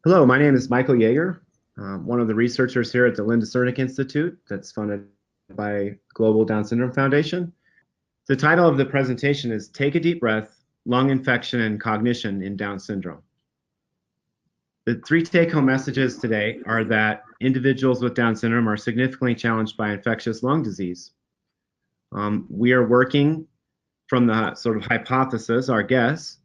Hello, my name is Michael Yeager, one of the researchers here at the Linda Cernick Institute that's funded by Global Down Syndrome Foundation. The title of the presentation is Take a Deep Breath, Lung Infection and Cognition in Down Syndrome. The three take-home messages today are that individuals with Down syndrome are significantly challenged by infectious lung disease. We are working from the sort of hypothesis, our guess,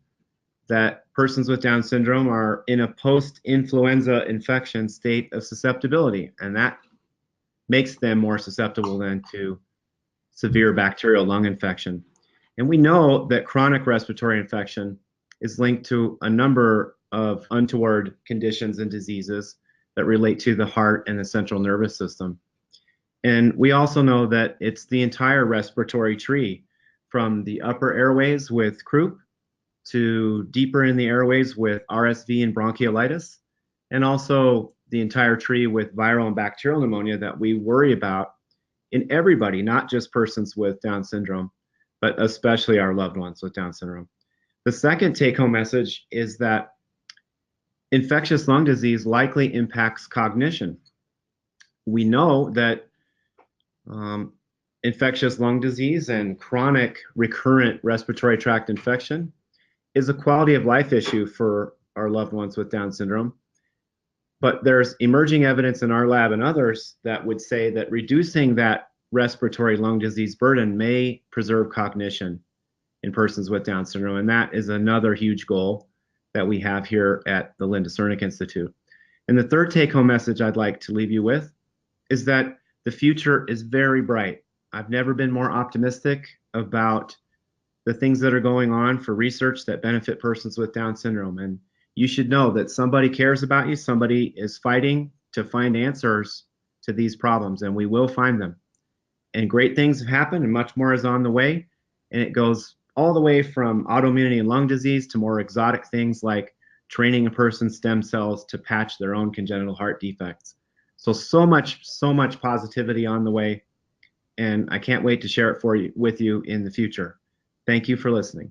that persons with Down syndrome are in a post-influenza infection state of susceptibility, and that makes them more susceptible then to severe bacterial lung infection. And we know that chronic respiratory infection is linked to a number of untoward conditions and diseases that relate to the heart and the central nervous system. And we also know that it's the entire respiratory tree, from the upper airways with croup to deeper in the airways with RSV and bronchiolitis, and also the entire tree with viral and bacterial pneumonia that we worry about in everybody, not just persons with Down syndrome, but especially our loved ones with Down syndrome. The second take-home message is that infectious lung disease likely impacts cognition. We know that infectious lung disease and chronic recurrent respiratory tract infection is a quality of life issue for our loved ones with Down syndrome. But there's emerging evidence in our lab and others that would say that reducing that respiratory lung disease burden may preserve cognition in persons with Down syndrome. And that is another huge goal that we have here at the Linda Cernick Institute. And the third take-home message I'd like to leave you with is that the future is very bright. I've never been more optimistic about the things that are going on for research that benefit persons with Down syndrome. And you should know that somebody cares about you, somebody is fighting to find answers to these problems, and we will find them. And great things have happened, and much more is on the way. And it goes all the way from autoimmunity and lung disease to more exotic things like training a person's stem cells to patch their own congenital heart defects. So much positivity on the way, and I can't wait to share it with you in the future. Thank you for listening.